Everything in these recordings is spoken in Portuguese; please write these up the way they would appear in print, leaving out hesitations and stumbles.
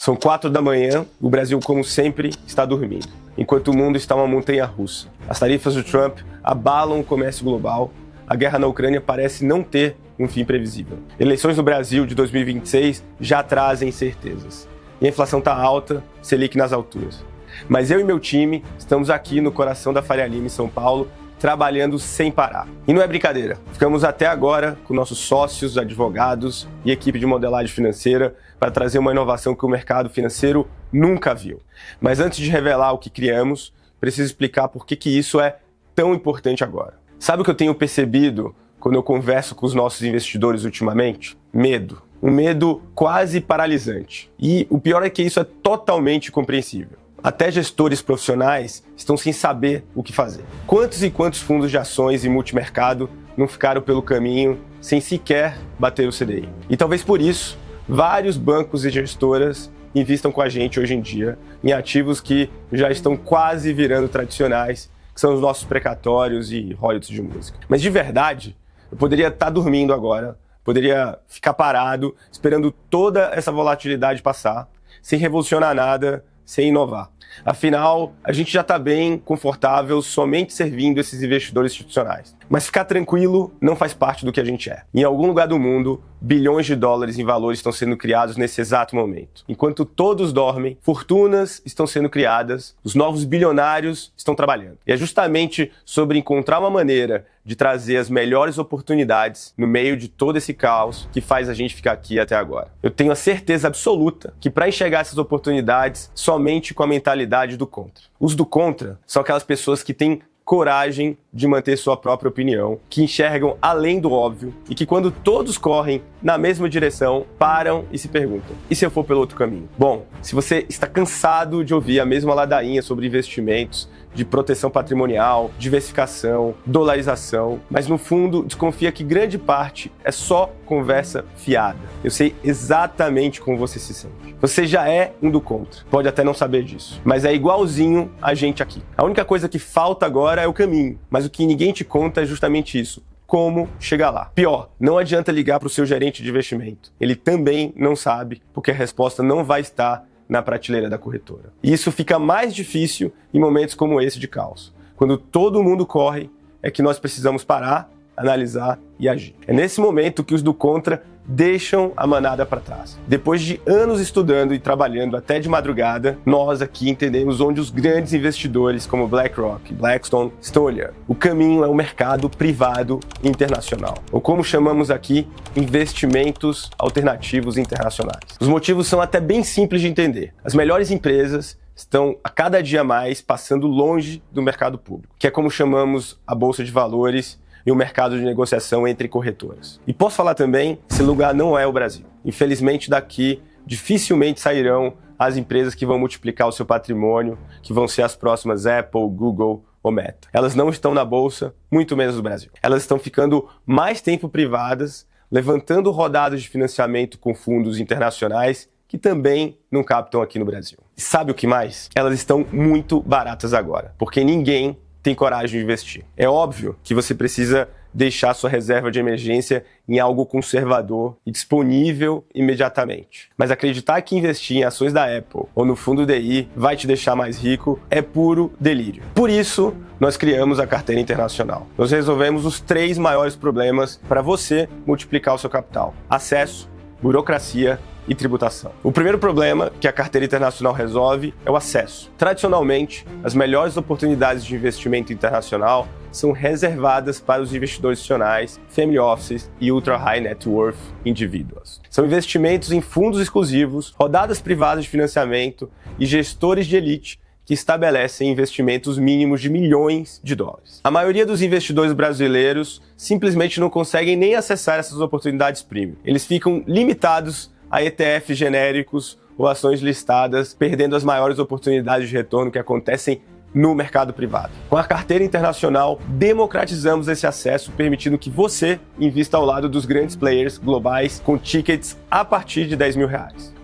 São 4 da manhã, o Brasil, como sempre, está dormindo, enquanto o mundo está uma montanha-russa. As tarifas do Trump abalam o comércio global, a guerra na Ucrânia parece não ter um fim previsível. Eleições no Brasil de 2026 já trazem incertezas. E a inflação está alta, Selic nas alturas. Mas eu e meu time estamos aqui no coração da Faria Lima, em São Paulo, trabalhando sem parar. E não é brincadeira, ficamos até agora com nossos sócios, advogados e equipe de modelagem financeira para trazer uma inovação que o mercado financeiro nunca viu. Mas antes de revelar o que criamos, preciso explicar por que isso é tão importante agora. Sabe o que eu tenho percebido quando eu converso com os nossos investidores ultimamente? Medo. Um medo quase paralisante. E o pior é que isso é totalmente compreensível. Até gestores profissionais estão sem saber o que fazer. Quantos e quantos fundos de ações e multimercado não ficaram pelo caminho sem sequer bater o CDI? E talvez por isso, vários bancos e gestoras investam com a gente hoje em dia em ativos que já estão quase virando tradicionais, que são os nossos precatórios e royalties de música. Mas de verdade, eu poderia estar dormindo agora, poderia ficar parado, esperando toda essa volatilidade passar, sem revolucionar nada, sem inovar. Afinal, a gente já está bem confortável somente servindo esses investidores institucionais. Mas ficar tranquilo não faz parte do que a gente é. Em algum lugar do mundo, bilhões de dólares em valores estão sendo criados nesse exato momento. Enquanto todos dormem, fortunas estão sendo criadas, os novos bilionários estão trabalhando. E é justamente sobre encontrar uma maneira de trazer as melhores oportunidades no meio de todo esse caos que faz a gente ficar aqui até agora. Eu tenho a certeza absoluta que para enxergar essas oportunidades, somente com a mentalidade do contra. Os do contra são aquelas pessoas que têm coragem de manter sua própria opinião, que enxergam além do óbvio e que quando todos correm na mesma direção, param e se perguntam: e se eu for pelo outro caminho? Bom, se você está cansado de ouvir a mesma ladainha sobre investimentos, de proteção patrimonial, diversificação, dolarização, mas no fundo desconfia que grande parte é só conversa fiada. Eu sei exatamente como você se sente. Você já é um do contra, pode até não saber disso, mas é igualzinho a gente aqui. A única coisa que falta agora é o caminho, mas o que ninguém te conta é justamente isso: como chegar lá. Pior, não adianta ligar para o seu gerente de investimento. Ele também não sabe, porque a resposta não vai estar na prateleira da corretora. E isso fica mais difícil em momentos como esse de caos. Quando todo mundo corre, é que nós precisamos parar, analisar e agir. É nesse momento que os do contra deixam a manada para trás. Depois de anos estudando e trabalhando até de madrugada, nós aqui entendemos onde os grandes investidores como BlackRock e Blackstone estão olhando. O caminho é o mercado privado internacional, ou como chamamos aqui, investimentos alternativos internacionais. Os motivos são até bem simples de entender. As melhores empresas estão a cada dia mais passando longe do mercado público, que é como chamamos a bolsa de valores e o mercado de negociação entre corretoras. E posso falar também, esse lugar não é o Brasil. Infelizmente, daqui dificilmente sairão as empresas que vão multiplicar o seu patrimônio, que vão ser as próximas Apple, Google ou Meta. Elas não estão na bolsa, muito menos no Brasil. Elas estão ficando mais tempo privadas, levantando rodadas de financiamento com fundos internacionais que também não captam aqui no Brasil. E sabe o que mais? Elas estão muito baratas agora, porque ninguém tem coragem de investir. É óbvio que você precisa deixar sua reserva de emergência em algo conservador e disponível imediatamente. Mas acreditar que investir em ações da Apple ou no fundo DI vai te deixar mais rico é puro delírio. Por isso, nós criamos a Carteira Internacional. Nós resolvemos os 3 maiores problemas para você multiplicar o seu capital: acesso, burocracia e tributação. O primeiro problema que a Carteira Internacional resolve é o acesso. Tradicionalmente, as melhores oportunidades de investimento internacional são reservadas para os investidores institucionais, family offices e ultra high net worth individuals. São investimentos em fundos exclusivos, rodadas privadas de financiamento e gestores de elite que estabelecem investimentos mínimos de milhões de dólares. A maioria dos investidores brasileiros simplesmente não conseguem nem acessar essas oportunidades premium. Eles ficam limitados a ETFs genéricos ou ações listadas, perdendo as maiores oportunidades de retorno que acontecem no mercado privado. Com a Carteira Internacional, democratizamos esse acesso, permitindo que você invista ao lado dos grandes players globais com tickets a partir de R$10 mil.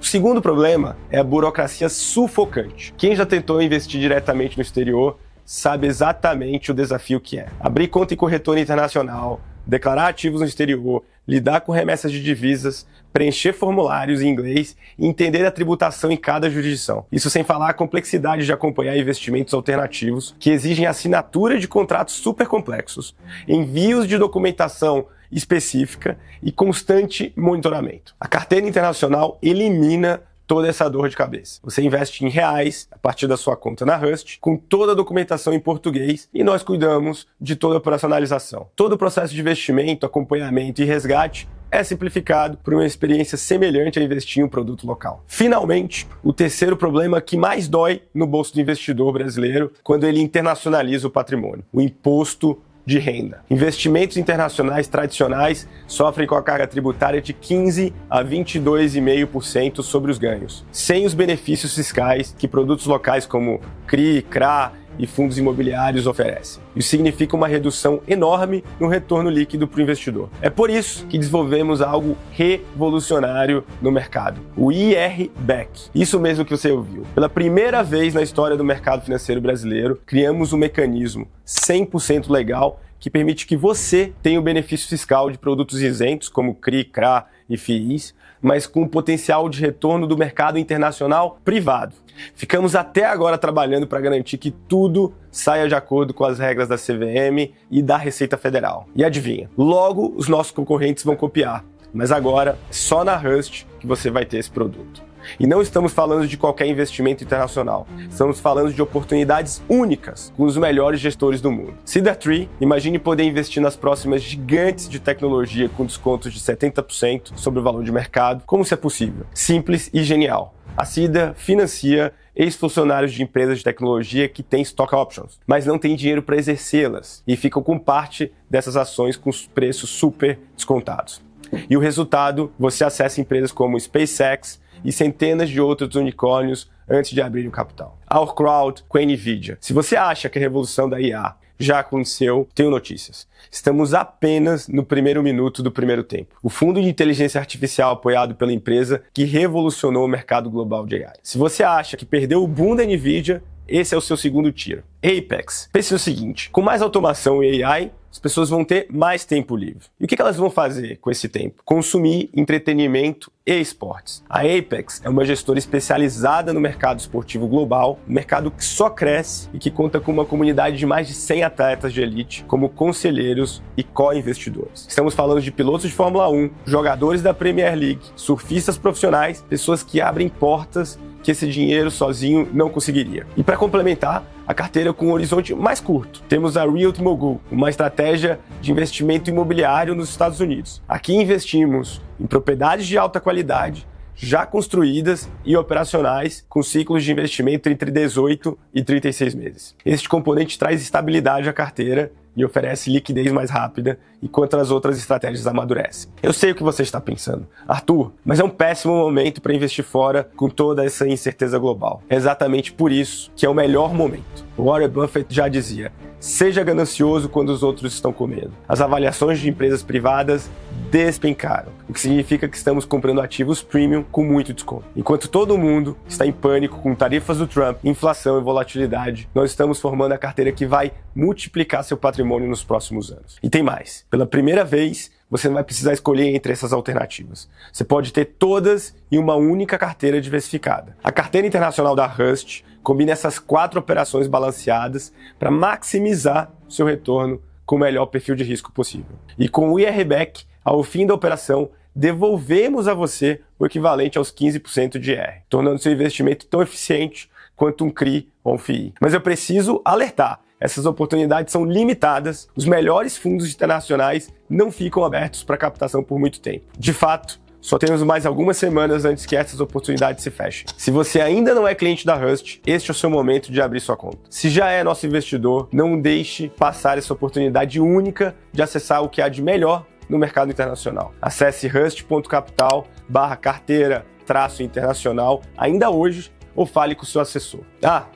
O segundo problema é a burocracia sufocante. Quem já tentou investir diretamente no exterior sabe exatamente o desafio que é. Abrir conta em corretora internacional, declarar ativos no exterior, lidar com remessas de divisas, preencher formulários em inglês e entender a tributação em cada jurisdição. Isso sem falar a complexidade de acompanhar investimentos alternativos que exigem assinatura de contratos super complexos, envios de documentação específica e constante monitoramento. A carteira internacional elimina toda essa dor de cabeça. Você investe em reais a partir da sua conta na Hust, com toda a documentação em português, e nós cuidamos de toda a operacionalização. Todo o processo de investimento, acompanhamento e resgate é simplificado por uma experiência semelhante a investir em um produto local. Finalmente, o terceiro problema que mais dói no bolso do investidor brasileiro quando ele internacionaliza o patrimônio: o imposto de renda. Investimentos internacionais tradicionais sofrem com a carga tributária de 15 a 22,5% sobre os ganhos, sem os benefícios fiscais que produtos locais como CRI, CRA e fundos imobiliários oferecem. Isso significa uma redução enorme no retorno líquido para o investidor. É por isso que desenvolvemos algo revolucionário no mercado, o IRBEC. Isso mesmo que você ouviu. Pela primeira vez na história do mercado financeiro brasileiro, criamos um mecanismo 100% legal que permite que você tenha o benefício fiscal de produtos isentos, como CRI, CRA e FIIs, mas com o potencial de retorno do mercado internacional privado. Ficamos até agora trabalhando para garantir que tudo saia de acordo com as regras da CVM e da Receita Federal. E adivinha, logo os nossos concorrentes vão copiar, mas agora é só na Hust que você vai ter esse produto. E não estamos falando de qualquer investimento internacional, estamos falando de oportunidades únicas com os melhores gestores do mundo. Cedar Tree, imagine poder investir nas próximas gigantes de tecnologia com descontos de 70% sobre o valor de mercado. Como isso é possível? Simples e genial. A Cedar financia ex-funcionários de empresas de tecnologia que têm stock options, mas não têm dinheiro para exercê-las e ficam com parte dessas ações com os preços super descontados. E o resultado, você acessa empresas como SpaceX e centenas de outros unicórnios antes de abrir o capital. OurCrowd com a NVIDIA. Se você acha que a revolução da IA já aconteceu, tenho notícias. Estamos apenas no primeiro minuto do primeiro tempo. O fundo de inteligência artificial apoiado pela empresa que revolucionou o mercado global de AI. Se você acha que perdeu o boom da NVIDIA, esse é o seu segundo tiro. Apex. Pense no seguinte, com mais automação e AI, as pessoas vão ter mais tempo livre. E o que elas vão fazer com esse tempo? Consumir entretenimento e esportes. A Apex é uma gestora especializada no mercado esportivo global, um mercado que só cresce e que conta com uma comunidade de mais de 100 atletas de elite como conselheiros e co-investidores. Estamos falando de pilotos de Fórmula 1, jogadores da Premier League, surfistas profissionais, pessoas que abrem portas que esse dinheiro sozinho não conseguiria. E para complementar, a carteira com um horizonte mais curto. Temos a Realty Mogul, uma estratégia de investimento imobiliário nos Estados Unidos. Aqui investimos em propriedades de alta qualidade, já construídas e operacionais, com ciclos de investimento entre 18 e 36 meses. Este componente traz estabilidade à carteira e oferece liquidez mais rápida, enquanto as outras estratégias amadurecem. Eu sei o que você está pensando, Arthur, mas é um péssimo momento para investir fora com toda essa incerteza global. É exatamente por isso que é o melhor momento. Warren Buffett já dizia: seja ganancioso quando os outros estão com medo. As avaliações de empresas privadas despencaram, o que significa que estamos comprando ativos premium com muito desconto. Enquanto todo mundo está em pânico com tarifas do Trump, inflação e volatilidade, nós estamos formando a carteira que vai multiplicar seu patrimônio nos próximos anos. E tem mais. Pela primeira vez, você não vai precisar escolher entre essas alternativas. Você pode ter todas em uma única carteira diversificada. A carteira internacional da Hust combina essas 4 operações balanceadas para maximizar seu retorno com o melhor perfil de risco possível. E com o IRBEC, ao fim da operação, devolvemos a você o equivalente aos 15% de IR, tornando seu investimento tão eficiente quanto um CRI ou um FII. Mas eu preciso alertar. Essas oportunidades são limitadas, os melhores fundos internacionais não ficam abertos para captação por muito tempo. De fato, só temos mais algumas semanas antes que essas oportunidades se fechem. Se você ainda não é cliente da Hust, este é o seu momento de abrir sua conta. Se já é nosso investidor, não deixe passar essa oportunidade única de acessar o que há de melhor no mercado internacional. Acesse hust.capital/carteira-internacional ainda hoje ou fale com o seu assessor.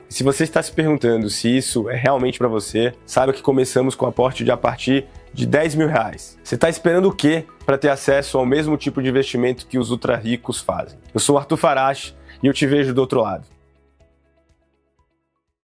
Se você está se perguntando se isso é realmente para você, saiba que começamos com aporte de a partir de R$10 mil. Você está esperando o quê para ter acesso ao mesmo tipo de investimento que os ultra ricos fazem? Eu sou Arthur Farache e eu te vejo do outro lado.